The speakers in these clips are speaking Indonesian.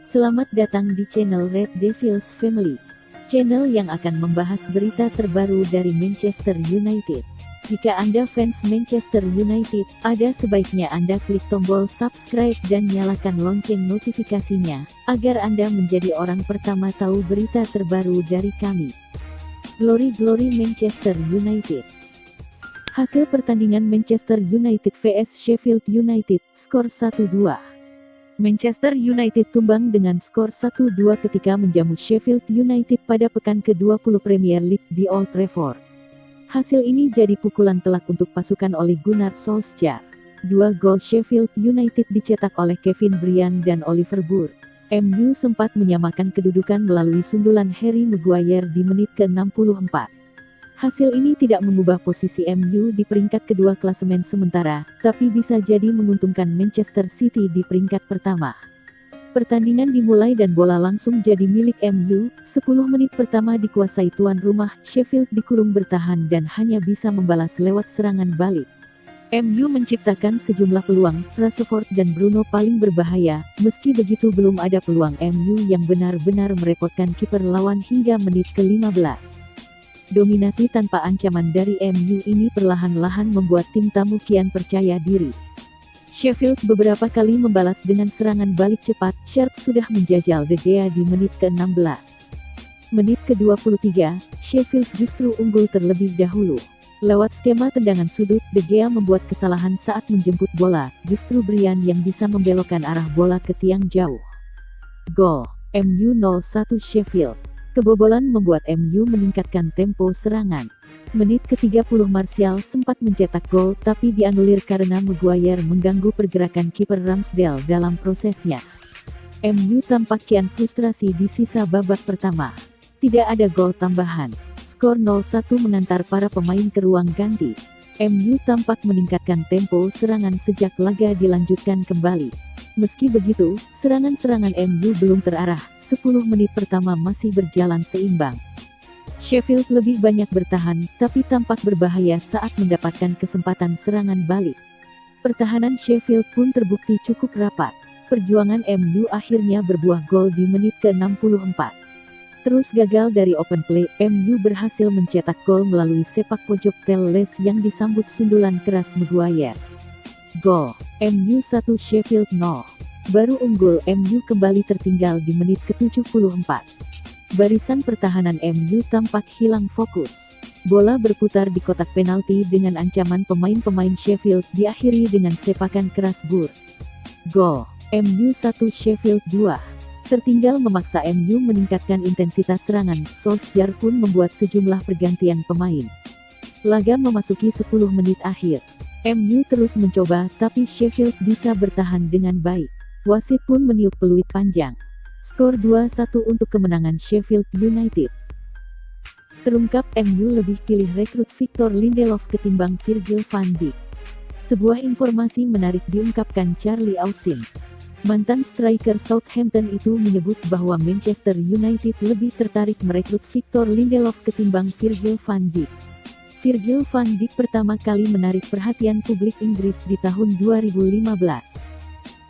Selamat datang di channel Red Devils Family, channel yang akan membahas berita terbaru dari Manchester United. Jika Anda fans Manchester United, ada sebaiknya Anda klik tombol subscribe dan nyalakan lonceng notifikasinya, agar Anda menjadi orang pertama tahu berita terbaru dari kami. Glory Manchester United. Hasil pertandingan Manchester United vs Sheffield United, skor 1-2. Manchester United tumbang dengan skor 1-2 ketika menjamu Sheffield United pada pekan ke-20 Premier League di Old Trafford. Hasil ini jadi pukulan telak untuk pasukan Ole Gunnar Solskjaer. 2 gol Sheffield United dicetak oleh Kevin Bryant dan Oliver Burke. MU sempat menyamakan kedudukan melalui sundulan Harry Maguire di menit ke-64. Hasil ini tidak mengubah posisi MU di peringkat kedua klasemen sementara, tapi bisa jadi menguntungkan Manchester City di peringkat pertama. Pertandingan dimulai dan bola langsung jadi milik MU. 10 menit pertama dikuasai tuan rumah, Sheffield dikurung bertahan dan hanya bisa membalas lewat serangan balik. MU menciptakan sejumlah peluang, Rashford dan Bruno paling berbahaya, meski begitu belum ada peluang MU yang benar-benar merepotkan kiper lawan hingga menit ke-15. Dominasi tanpa ancaman dari MU ini perlahan-lahan membuat tim tamu kian percaya diri. Sheffield beberapa kali membalas dengan serangan balik cepat. Sharp sudah menjajal De Gea di menit ke-16. Menit ke-23, Sheffield justru unggul terlebih dahulu. Lewat skema tendangan sudut, De Gea membuat kesalahan saat menjemput bola, justru Bryant yang bisa membelokkan arah bola ke tiang jauh. Gol, MU 0-1 Sheffield. Kebobolan membuat MU meningkatkan tempo serangan. Menit ke-30 Martial sempat mencetak gol tapi dianulir karena Maguire mengganggu pergerakan kiper Ramsdale dalam prosesnya. MU tampak kian frustrasi di sisa babak pertama. Tidak ada gol tambahan. Skor 0-1 mengantar para pemain ke ruang ganti. MU tampak meningkatkan tempo serangan sejak laga dilanjutkan kembali. Meski begitu, serangan-serangan MU belum terarah. 10 menit pertama masih berjalan seimbang. Sheffield lebih banyak bertahan, tapi tampak berbahaya saat mendapatkan kesempatan serangan balik. Pertahanan Sheffield pun terbukti cukup rapat. Perjuangan MU akhirnya berbuah gol di menit ke-64. Terus gagal dari open play, MU berhasil mencetak gol melalui sepak pojok Telles yang disambut sundulan keras Maguire. Gol, MU 1 Sheffield 0. Baru unggul, MU kembali tertinggal di menit ke-74. Barisan pertahanan MU tampak hilang fokus. Bola berputar di kotak penalti dengan ancaman pemain-pemain Sheffield diakhiri dengan sepakan keras Burke. Gol, MU 1 Sheffield 2. Tertinggal memaksa MU meningkatkan intensitas serangan. Solskjaer pun membuat sejumlah pergantian pemain. Laga memasuki 10 menit akhir. MU terus mencoba, tapi Sheffield bisa bertahan dengan baik. Wasit pun meniup peluit panjang. Skor 2-1 untuk kemenangan Sheffield United. Terungkap MU lebih pilih rekrut Victor Lindelof ketimbang Virgil van Dijk. Sebuah informasi menarik diungkapkan Charlie Austin. Mantan striker Southampton itu menyebut bahwa Manchester United lebih tertarik merekrut Victor Lindelof ketimbang Virgil van Dijk. Virgil van Dijk pertama kali menarik perhatian publik Inggris di tahun 2015.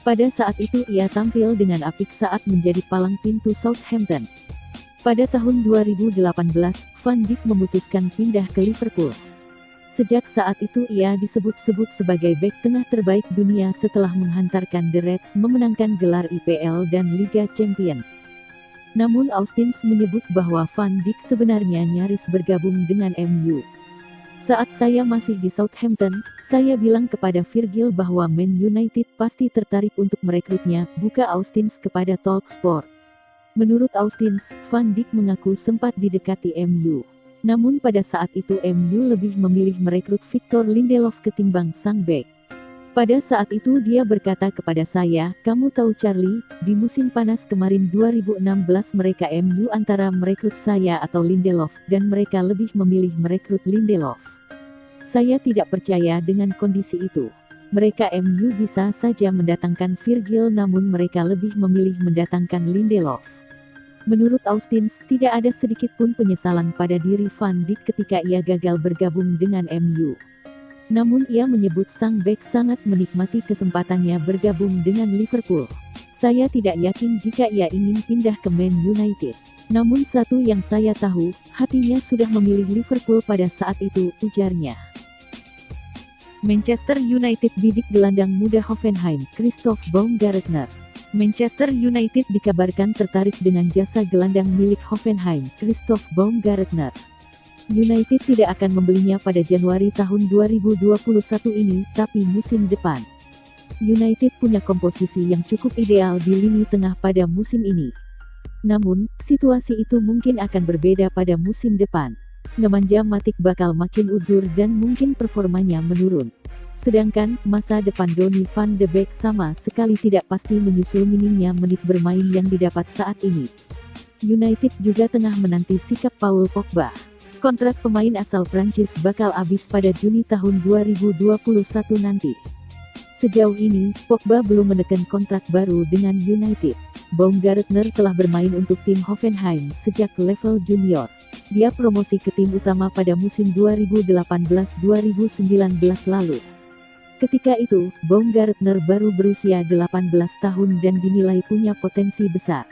Pada saat itu ia tampil dengan apik saat menjadi palang pintu Southampton. Pada tahun 2018, Van Dijk memutuskan pindah ke Liverpool. Sejak saat itu ia disebut-sebut sebagai bek tengah terbaik dunia setelah menghantarkan The Reds memenangkan gelar IPL dan Liga Champions. Namun Austin menyebut bahwa Van Dijk sebenarnya nyaris bergabung dengan MU. Saat saya masih di Southampton, saya bilang kepada Virgil bahwa Man United pasti tertarik untuk merekrutnya, buka Austin kepada Talksport. Menurut Austin, Van Dijk mengaku sempat didekati MU. Namun pada saat itu MU lebih memilih merekrut Victor Lindelof ketimbang sang bek. Pada saat itu dia berkata kepada saya, kamu tahu Charlie, di musim panas kemarin 2016 mereka MU antara merekrut saya atau Lindelof, dan mereka lebih memilih merekrut Lindelof. Saya tidak percaya dengan kondisi itu. Mereka MU bisa saja mendatangkan Virgil namun mereka lebih memilih mendatangkan Lindelof. Menurut Austin, tidak ada sedikit pun penyesalan pada diri Van Dijk ketika ia gagal bergabung dengan MU. Namun ia menyebut sang bek sangat menikmati kesempatannya bergabung dengan Liverpool. Saya tidak yakin jika ia ingin pindah ke Man United. Namun satu yang saya tahu, hatinya sudah memilih Liverpool pada saat itu, ujarnya. Manchester United bidik gelandang muda Hoffenheim, Christoph Baumgartner. Manchester United dikabarkan tertarik dengan jasa gelandang milik Hoffenheim, Christoph Baumgartner. United tidak akan membelinya pada Januari tahun 2021 ini, tapi musim depan. United punya komposisi yang cukup ideal di lini tengah pada musim ini. Namun, situasi itu mungkin akan berbeda pada musim depan. Nemanja Matic bakal makin uzur dan mungkin performanya menurun. Sedangkan, masa depan Donny van de Beek sama sekali tidak pasti menyusul minimnya menit bermain yang didapat saat ini. United juga tengah menanti sikap Paul Pogba. Kontrak pemain asal Prancis bakal habis pada Juni tahun 2021 nanti. Sejauh ini, Pogba belum menekan kontrak baru dengan United. Baumgartner telah bermain untuk tim Hoffenheim sejak level junior. Dia promosi ke tim utama pada musim 2018-2019 lalu. Ketika itu, Baumgartner baru berusia 18 tahun dan dinilai punya potensi besar.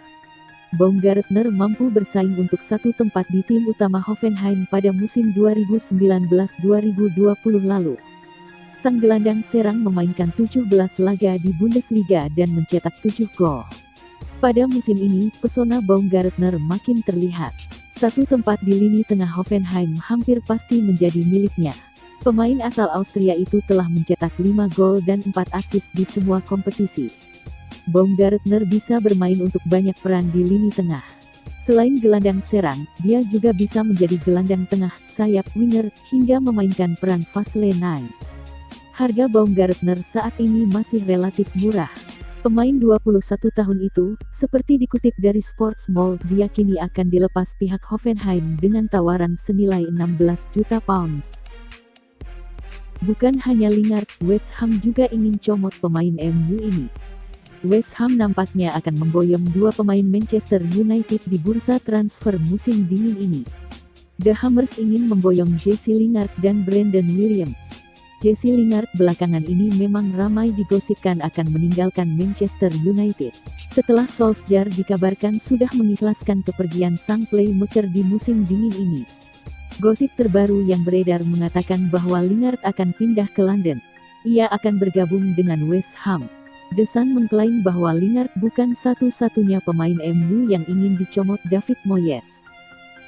Baumgartner mampu bersaing untuk satu tempat di tim utama Hoffenheim pada musim 2019-2020 lalu. Sang gelandang serang memainkan 17 laga di Bundesliga dan mencetak 7 gol. Pada musim ini, pesona Baumgartner makin terlihat. Satu tempat di lini tengah Hoffenheim hampir pasti menjadi miliknya. Pemain asal Austria itu telah mencetak 5 gol dan 4 assist di semua kompetisi. Baumgartner bisa bermain untuk banyak peran di lini tengah. Selain gelandang serang, dia juga bisa menjadi gelandang tengah, sayap, winger, hingga memainkan peran false nine. Harga Baumgartner saat ini masih relatif murah. Pemain 21 tahun itu, seperti dikutip dari Sports Mall, diyakini akan dilepas pihak Hoffenheim dengan tawaran senilai 16 juta pounds. Bukan hanya Lingard, West Ham juga ingin comot pemain MU ini. West Ham nampaknya akan memboyong dua pemain Manchester United di bursa transfer musim dingin ini. The Hammers ingin memboyong Jesse Lingard dan Brandon Williams. Jesse Lingard belakangan ini memang ramai digosipkan akan meninggalkan Manchester United. Setelah Solskjaer dikabarkan sudah mengikhlaskan kepergian sang playmaker di musim dingin ini. Gosip terbaru yang beredar mengatakan bahwa Lingard akan pindah ke London. Ia akan bergabung dengan West Ham. The Sun mengklaim bahwa Lingard bukan satu-satunya pemain MU yang ingin dicomot David Moyes.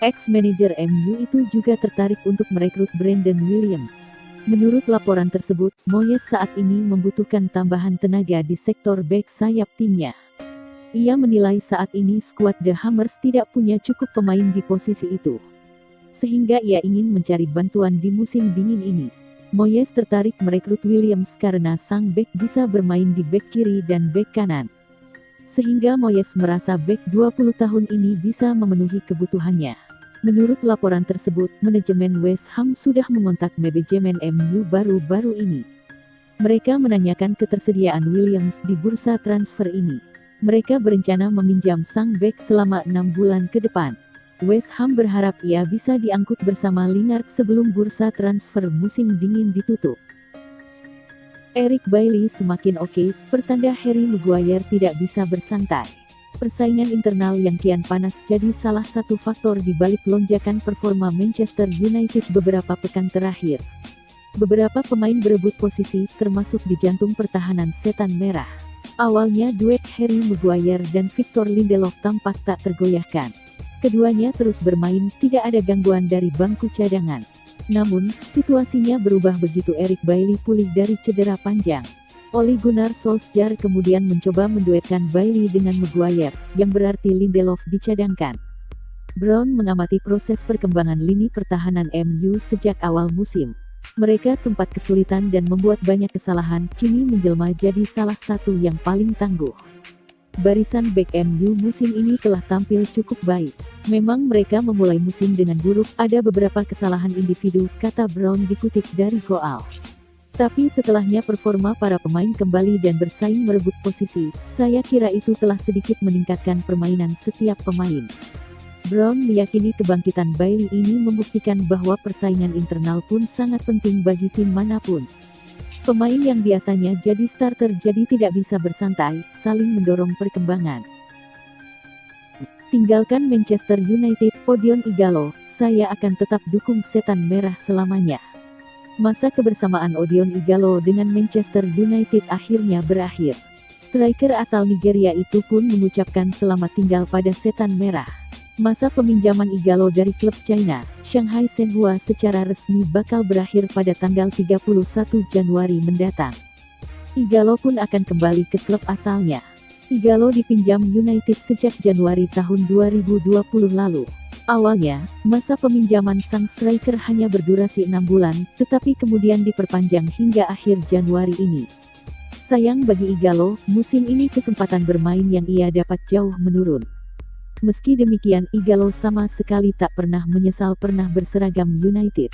Ex-manajer MU itu juga tertarik untuk merekrut Brandon Williams. Menurut laporan tersebut, Moyes saat ini membutuhkan tambahan tenaga di sektor bek sayap timnya. Ia menilai saat ini skuad The Hammers tidak punya cukup pemain di posisi itu. Sehingga ia ingin mencari bantuan di musim dingin ini. Moyes tertarik merekrut Williams karena sang bek bisa bermain di bek kiri dan bek kanan. Sehingga Moyes merasa bek 20 tahun ini bisa memenuhi kebutuhannya. Menurut laporan tersebut, manajemen West Ham sudah mengontak manajemen MU baru-baru ini. Mereka menanyakan ketersediaan Williams di bursa transfer ini. Mereka berencana meminjam sang bek selama 6 bulan ke depan. West Ham berharap ia bisa diangkut bersama Lingard sebelum bursa transfer musim dingin ditutup. Eric Bailly semakin oke, pertanda Harry Maguire tidak bisa bersantai. Persaingan internal yang kian panas jadi salah satu faktor di balik lonjakan performa Manchester United beberapa pekan terakhir. Beberapa pemain berebut posisi, termasuk di jantung pertahanan setan merah. Awalnya duet Harry Maguire dan Victor Lindelof tampak tak tergoyahkan. Keduanya terus bermain, tidak ada gangguan dari bangku cadangan. Namun, situasinya berubah begitu Eric Bailly pulih dari cedera panjang. Ole Gunnar Solskjaer kemudian mencoba menduetkan Bailly dengan Maguire, yang berarti Lindelof dicadangkan. Brown mengamati proses perkembangan lini pertahanan MU sejak awal musim. Mereka sempat kesulitan dan membuat banyak kesalahan, kini menjelma jadi salah satu yang paling tangguh. Barisan bek MU musim ini telah tampil cukup baik. Memang mereka memulai musim dengan buruk, ada beberapa kesalahan individu, kata Brown dikutip dari Goal. Tapi setelahnya performa para pemain kembali dan bersaing merebut posisi, saya kira itu telah sedikit meningkatkan permainan setiap pemain. Brown meyakini kebangkitan Bailly ini membuktikan bahwa persaingan internal pun sangat penting bagi tim manapun. Pemain yang biasanya jadi starter jadi tidak bisa bersantai, saling mendorong perkembangan. Tinggalkan Manchester United, Odion Ighalo, saya akan tetap dukung Setan Merah selamanya. Masa kebersamaan Odion Ighalo dengan Manchester United akhirnya berakhir. Striker asal Nigeria itu pun mengucapkan selamat tinggal pada Setan Merah. Masa peminjaman Ighalo dari klub China, Shanghai Shenhua secara resmi bakal berakhir pada tanggal 31 Januari mendatang. Ighalo pun akan kembali ke klub asalnya. Ighalo dipinjam United sejak Januari tahun 2020 lalu. Awalnya, masa peminjaman sang striker hanya berdurasi 6 bulan, tetapi kemudian diperpanjang hingga akhir Januari ini. Sayang bagi Ighalo, musim ini kesempatan bermain yang ia dapat jauh menurun. Meski demikian, Ighalo sama sekali tak pernah menyesal pernah berseragam United.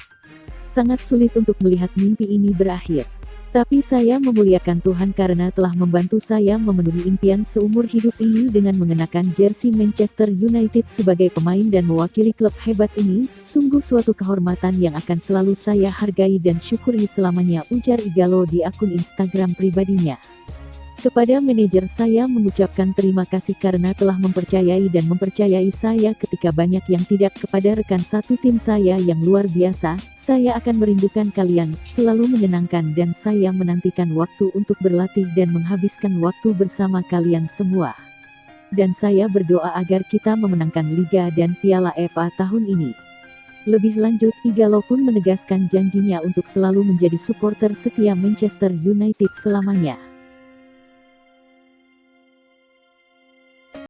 Sangat sulit untuk melihat mimpi ini berakhir. Tapi saya memuliakan Tuhan karena telah membantu saya memenuhi impian seumur hidup ini dengan mengenakan jersey Manchester United sebagai pemain dan mewakili klub hebat ini. Sungguh suatu kehormatan yang akan selalu saya hargai dan syukuri selamanya, ujar Ighalo di akun Instagram pribadinya. Kepada manajer saya mengucapkan terima kasih karena telah mempercayai dan mempercayai saya ketika banyak yang tidak. Kepada rekan satu tim saya yang luar biasa, saya akan merindukan kalian, selalu menyenangkan dan saya menantikan waktu untuk berlatih dan menghabiskan waktu bersama kalian semua. Dan saya berdoa agar kita memenangkan Liga dan Piala FA tahun ini. Lebih lanjut, Ighalo pun menegaskan janjinya untuk selalu menjadi supporter setia Manchester United selamanya.